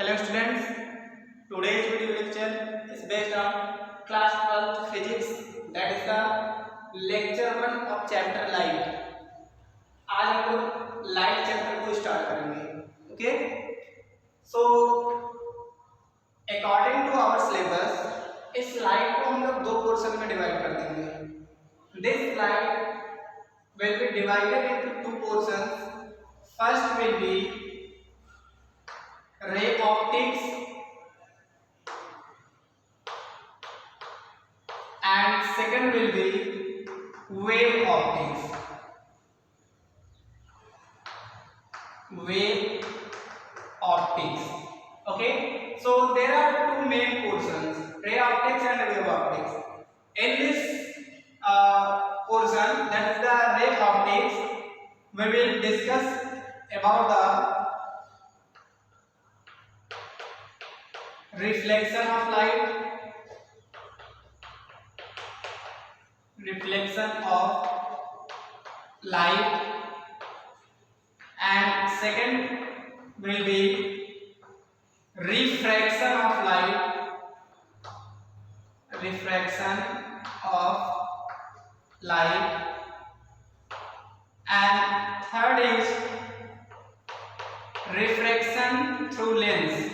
Hello students, today's video lecture is based on class 12th physics, that is the lecture 1 of chapter light. आज हम लोग light chapter को start करेंगे. Okay, so according to our syllabus इस light को हम लोग दो पोर्शन में डिवाइड कर देंगे. This light will be divided into two portions. First will be ray optics and second will be wave optics. Wave optics. Okay, so there are two main portions, ray optics and wave optics. In this portion, that is the ray optics, we will discuss about the reflection of light, and second will be refraction of light, and third is refraction through lens.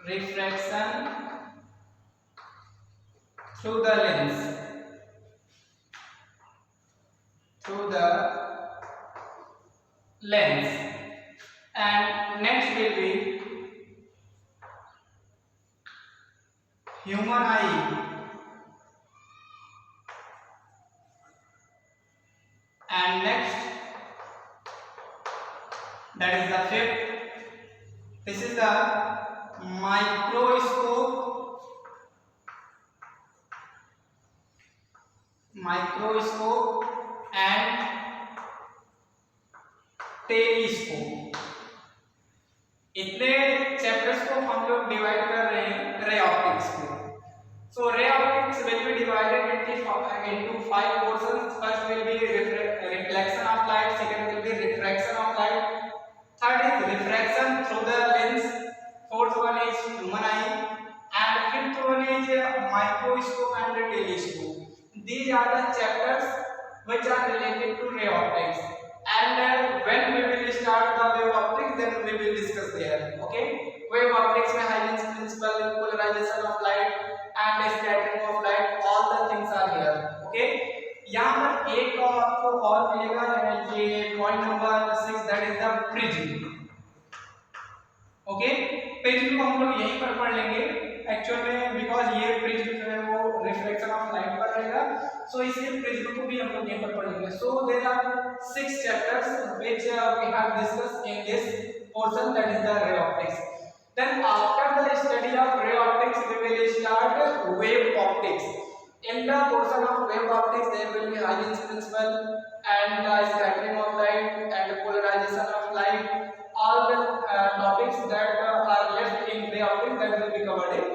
Refraction through the lens. And next will be human eye. And next, that is the fifth. This is the microscope and telescope. इतने chapters को हम लोग divide कर रहे हैं ray optics में. So ray optics will be divided into five portions. First will be reflection of light, second will be refraction of light, third is refraction through the lens, fourth one is human eye, and fifth one is microscope and telescope. These are the chapters which are related to ray optics, and when we will start the wave optics, then we will discuss there. Okay, wave optics में Huygens principle, polarization of light and scattering of light, all the things are here. Okay, यहाँ पर एक आपको और मिलेगा, ये point number 6, that is the prism. Okay, prism को हम लोग यहीं पर पढ़ लेंगे एक्चुअल में, बिकॉज ये प्रिज्म जो है वो रिफ्लेक्शन ऑफ लाइट पर रहेगा, सो इसलिए प्रिज्म को भी हम लोग यहीं पर पढ़ लेंगे. So there are 6 chapters which we have discussed in this portion, that is the ray optics. Then after the study of ray optics, we will start wave optics. In the portion of wave optics, there will be Huygens principle and the scattering of light and polarization of light. All the topics that are left in ray optics, that will be covered in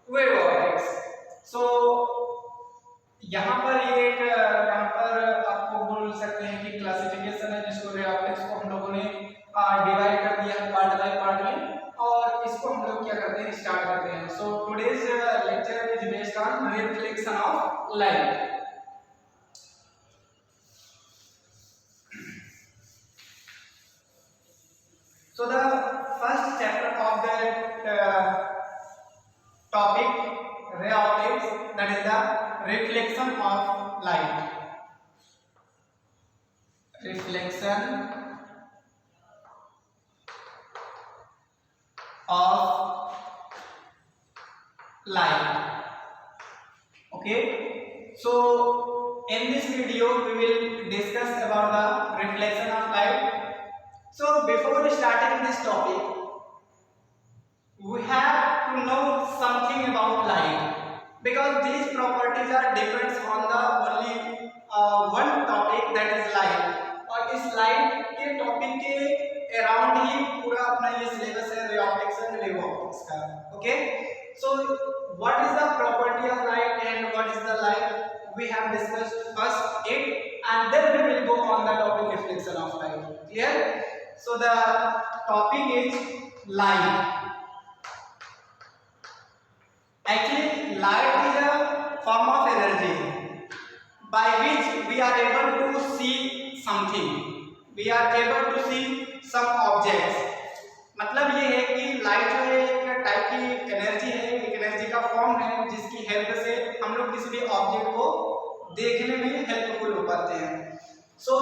wave optics. So यहाँ पर ये एक यहाँ पर आपको बोल सकते हैं कि क्लासिफिकेशन है, जिसको रे ऑप्टिक्स को हम लोगों ने डिवाइड कर दिया पार्ट बाय पार्ट में, और इसको हम लोग क्या करते हैं, स्टार्ट करते हैं. So today's lecture is based on reflection of light. So the first chapter of the topic ray optics, that is the reflection of light. Reflection of light. Okay, so in this video we will discuss about the reflection of light. So before starting this topic, we have to know something about light, because these properties are depends on the only one topic, that is light. और इस light के topic के around ही पूरा अपना ये syllabus है ray optics and wave optics का. Okay, so what is the property of light and what is the light, we have discussed first it, and then we will go on the topic reflection of light. Clear? So the topic is light. Actually, light is a form of energy by which we are able to see something. We are able to see some objects. मतलब ये है कि light जो है एक type की energy है, एक एनर्जी का फॉर्म है जिसकी हेल्प से हम लोग किसी भी ऑब्जेक्ट को देखने में हेल्पफुल हो पाते हैं. सो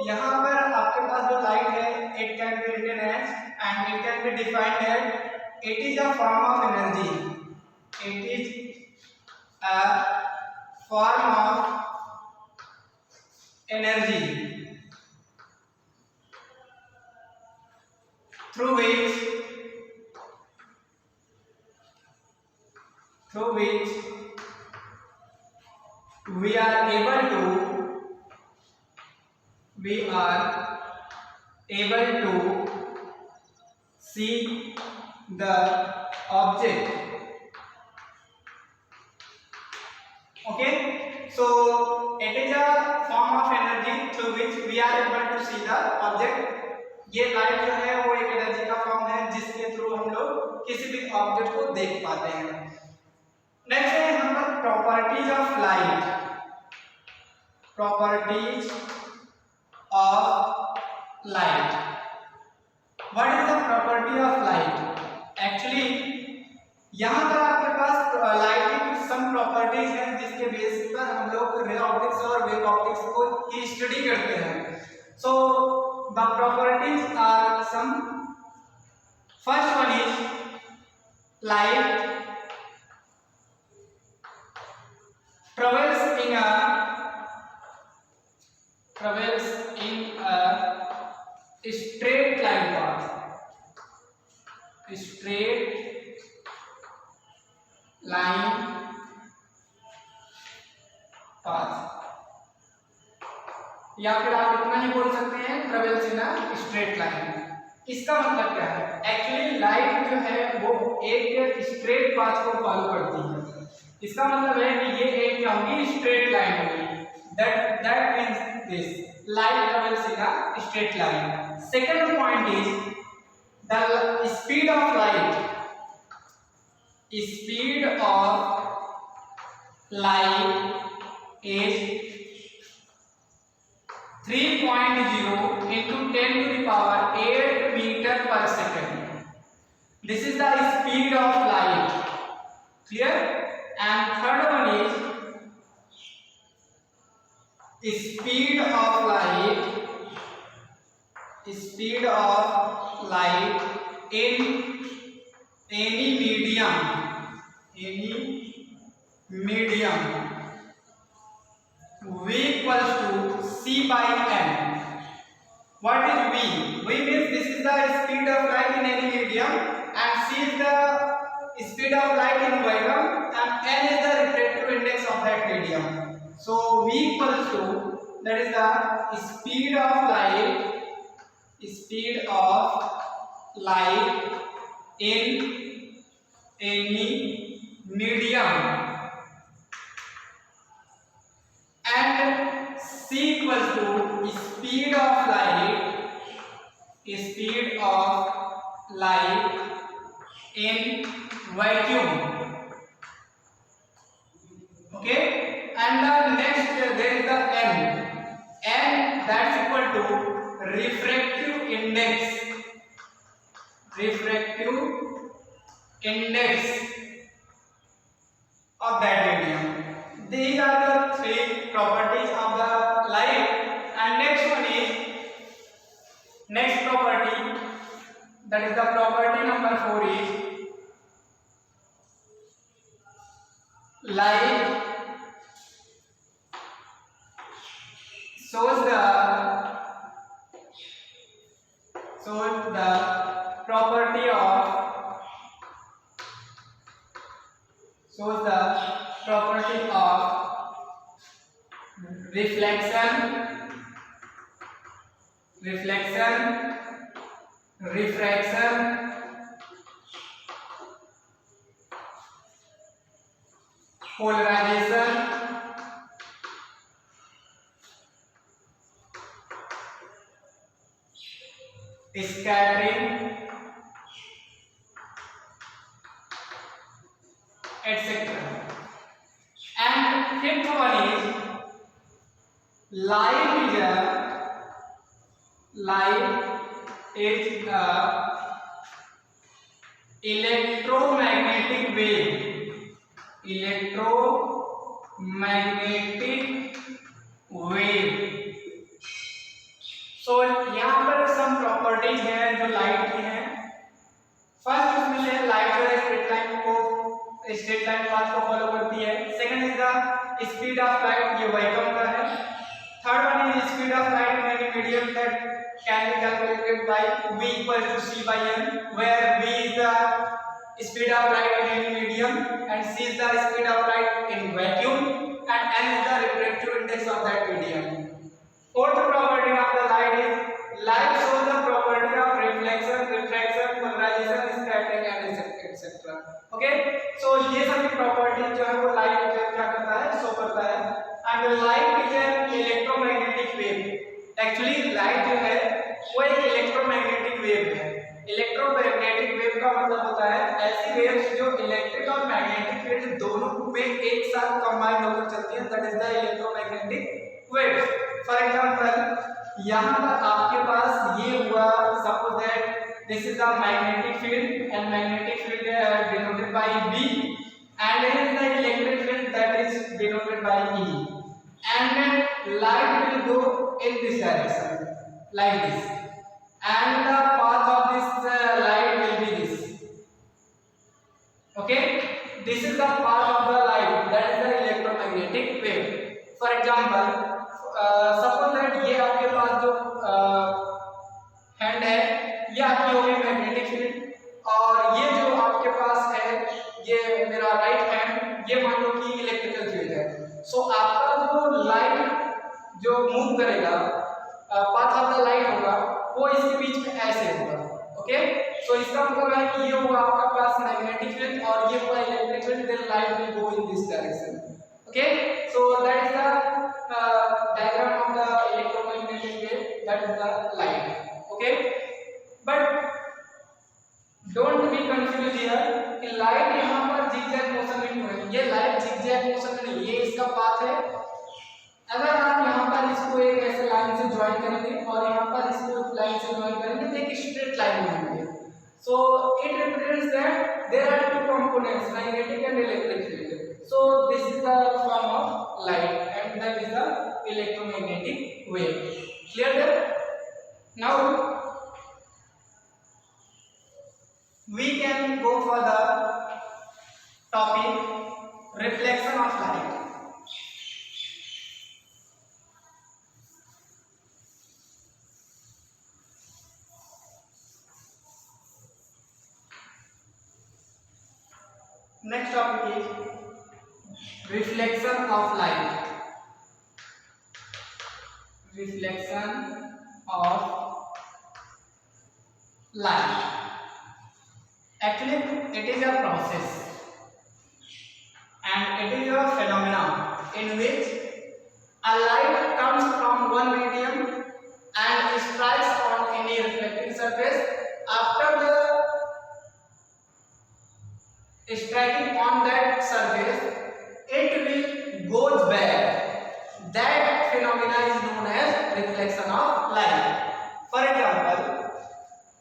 यहाँ पर आपके पास जो लाइट है, it can be written as and it can be defined as it is a form of energy. It is a form of energy through which we are able to see the object. Okay, so it is a form of energy through which we are able to see the object. ये light जो है वो एक energy का form है जिसके through हम लोग किसी भी ऑब्जेक्ट को देख पाते हैं. नेक्स्ट है यहाँ पर properties of light. Properties of light. What is the property of light? Actually यहाँ पर आपके पास लाइट की सम प्रॉपर्टीज हैं जिसके बेसिस पर हम लोग रे ऑप्टिक्स और वेव ऑप्टिक्स को की स्टडी करते हैं. So the properties are some. First one is light travels in a straight line path. Straight line path. या फिर आप इतना ही बोल सकते हैं travels in a straight line. इसका मतलब क्या है? एक्चुअली लाइट जो है वो एक स्ट्रेट पाथ को फॉलो करती है. इसका मतलब है कि ये एक क्या होगी? स्ट्रेट लाइन होगी. That means this light travels in a straight line. Second point is the speed of light. Speed of light is 3.0 into 10 to the power 8 meter per second. This is the speed of light. Clear? And third one is speed of light in any medium v equals to c by n. What is v? V means this is the speed of light in any medium and c is the speed of light in vacuum and n is the refractive index of that medium. So v equals to, that is the speed of light in any medium and c equals to speed of light in vacuum. Okay, and the next there is the n that's equal to refractive index of that medium. These are the three properties of the light. And next property, that is the property number 4 is light shows the property of reflection, refraction, polarization, scattering, etc. And fifth one is light is a electromagnetic wave. Electromagnetic wave. So यहाँ पर some properties हैं जो light की हैं. First उसमें से light जो है स्ट्रेट लाइन पाथ को फॉलो करती है. Second is the speed of light, ये वेक्यूम का है. Third one is speed of light in any medium that can be calculated by v equal to c by n, where v is the speed of light in any medium and c is the speed of light in vacuum and n is the refractive index of that medium. Fourth property of the light is light shows the property of reflection, refraction, polarization, scattering and etc. Okay, so ये सभी property जो है वो light क्या करता है, show करता है. And light is an electromagnetic wave. Actually light जो है वो एक इलेक्ट्रोमैग्नेटिक वेव है. इलेक्ट्रोमैग्नेटिक वेव का मतलब होता है ऐसी वेव्स जो इलेक्ट्रिक और मैग्नेटिक फील्ड दोनों में एक साथ कंबाइन होकर चलती हैं. That is the electromagnetic waves. For example यहाँ पर आपके पास ये हुआ, suppose that this is the magnetic field and magnetic field denoted by B and here is the electric field that is denoted by E. And then light will go in this direction like this, and the path of this light will be this. Okay, this is the path of the light, that is the electromagnetic wave. For example, suppose that ये आपके पास जो hand है ये आपकी होगी magnetic field, और ये जो आपके पास है ये मेरा राइट हैंड, ये मान लो कि इलेक्ट्रिकल फील्ड है. सो आपका जो लाइट जो मूव करेगा, पाथ ऑफ द लाइट होगा वो इसके बीच में ऐसे होगा. ओके, सो इसका मतलब है कि ये हुआ आपका पास मैग्नेटिक फील्ड और ये हुआ electric field, then light will go in this direction. Okay, so that is the diagram of the electromagnetic wave, that is the light. Okay, but don't be confuse here कि light यहाँ पर zigzag motion में क्यों है. ये light zigzag motion में नहीं, ये इसका पाथ है. अगर आप यहाँ पर इसको एक ऐसे लाइन से ज्वाइन करेंगे और यहाँ पर इसको लाइन से ज्वाइन करेंगे तो एक स्ट्रेट लाइन बनेगी. So it represents that there are two components, magnetic and electric field. So this is the form of light and that is the electromagnetic wave. Clear that? Now we can go for the topic reflection of light. Next topic is reflection of light. Reflection of light. Actually, it is a process and it is a phenomenon in which a light comes from one medium and strikes on any reflecting surface. After the striking on that surface, it will goes back. That phenomena is known as reflection of light. For example,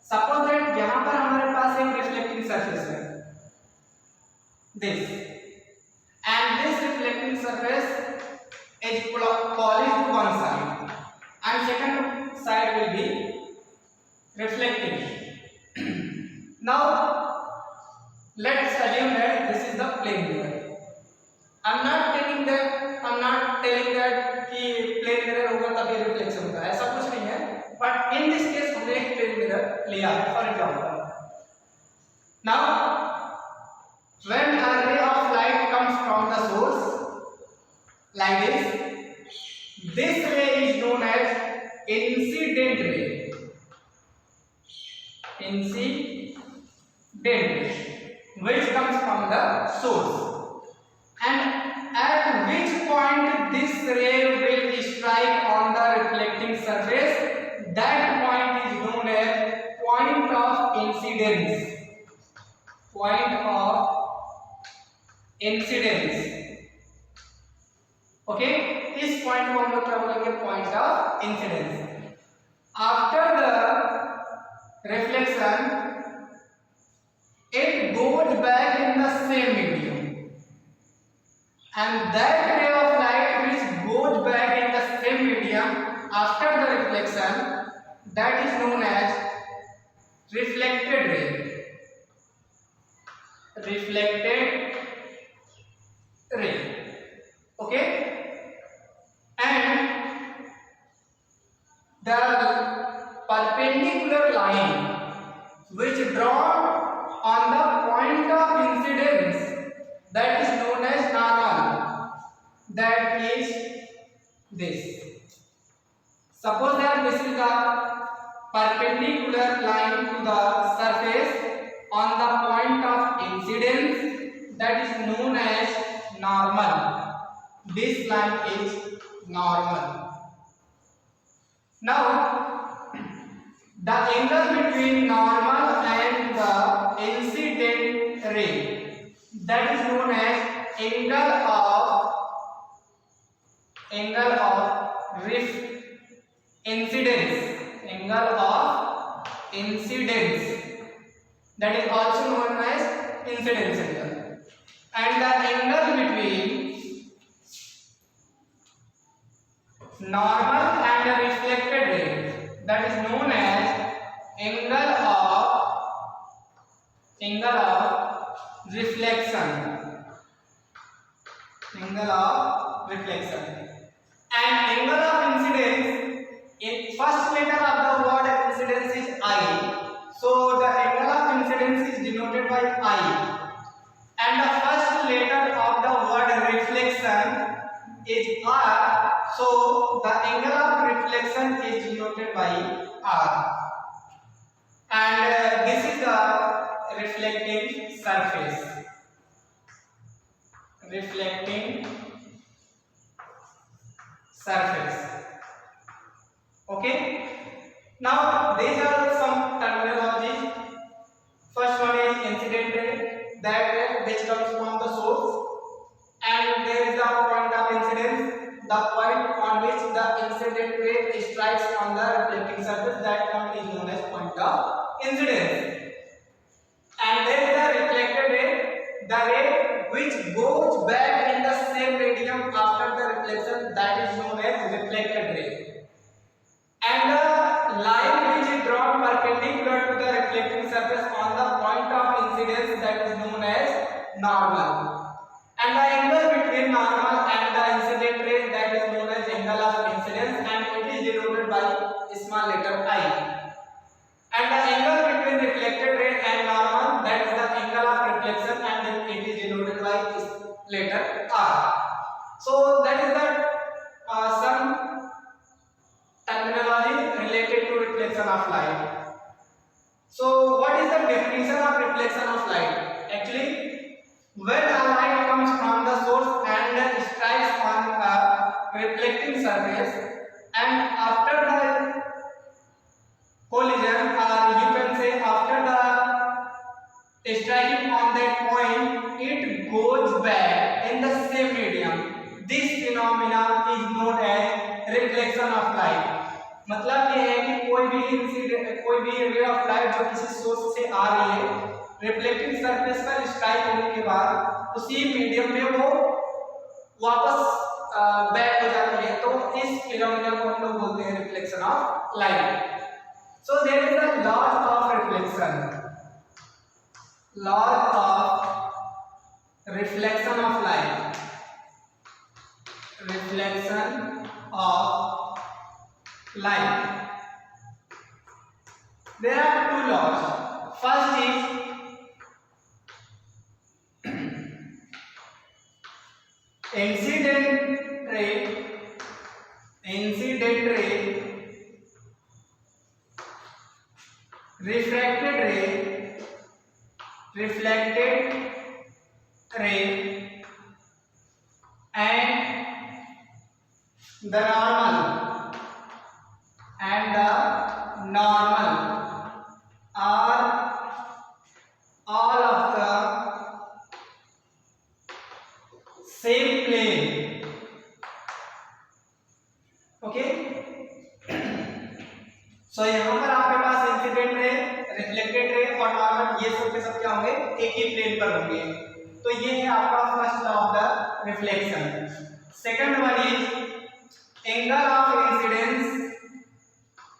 suppose that यहाँ पर हमारे पास एक reflecting surface है, this, and this reflecting surface is polished to one side and second side will be reflecting. Now let's assume that this is the plane mirror. I'm not telling that कि plane mirror होगा तभी reflection होगा, ऐसा कुछ नहीं है. But in this case हमने एक प्लेन मिरर लिया है. For example, now when a ray of light comes from the source like this ray is known as incident ray. Incident ray which comes from the source, and at which point this ray will strike on the reflecting surface, that point is known as point of incidence, point of incidence, okay, इस point को हम लोग क्या बोलेंगे, point of incidence. After the reflection it goes back in the same medium, and that ray of light which goes back in the same medium after the reflection, that is known as reflected ray, reflected ray, okay. And the perpendicular line which drawn on the point of incidence, that is known as normal, that is this. Suppose that this is the perpendicular line to the surface on the point of incidence, that is known as normal. This line is normal. Now the angle between normal and the incident ray, that is known as angle of incidence, angle of incidence, that is also known as incidence angle. And the angle between normal and a reflected ray, that is known as angle of reflection, angle of reflection. And angle of incidence, in first letter of the word incidence is I, so the angle of incidence is denoted by I, and the first letter of the word reflection is R, so the angle of reflection is denoted by R. And this is the reflecting surface, reflecting surface, okay. Now these are some terminologies. First one is incident ray, that ray which comes from the source, and there is the point of incidence, the point on which the incident ray strikes on the reflecting surface, that point is known as point of incidence. And there is the reflected ray, the ray which goes back in the same medium after the reflection, that is known as reflected ray. And the line which is drawn perpendicular to the reflecting surface on the point of incidence, that is known as normal. And the angle between normal and the incident ray, that is known as angle of incidence, and it is denoted by small letter I. And the angle between reflected ray and normal, that is the angle of reflection, and it is denoted by letter R. So that is the some terminology related to reflection of light. So what is the definition of reflection of light? Actually, when a light comes from the source and strikes on a reflecting surface, and after the collision, or you can say after the striking on that point, it goes back in the same medium. This phenomena is known as reflection of light. मतलब ये है कि कोई भी रे of light जो किसी source से आ रही है, रिफ्लेक्टिंग सरफेस पर स्ट्राइक होने के बाद उसी मीडियम में वो वापस बैक हो जाती है, तो इस फिनोमेना को हम लोग बोलते हैं reflection of light. So there is a law of reflection, law of reflection of light, reflection of light. There are two laws. First is incident ray, refracted ray, and the normal. ये सब के सब क्या होंगे, एक ही plane पर होंगे। तो ये है आपका first law of the reflection. Second one is angle of incidence,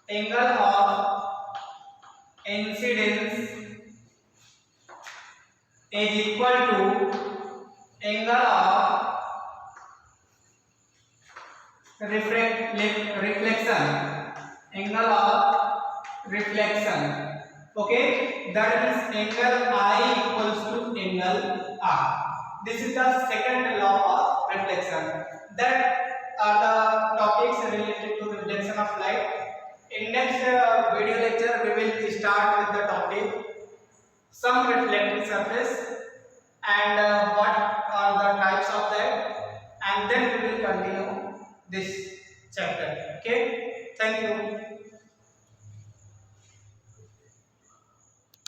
angle of incidence is equal to angle of reflection, angle of reflection. Okay, that means angle I equals to angle R. This is the second law of reflection. That are the topics related to reflection of light. In next video lecture we will start with the topic some reflecting surface and what are the types of that, and then we will continue this chapter. Okay, thank you.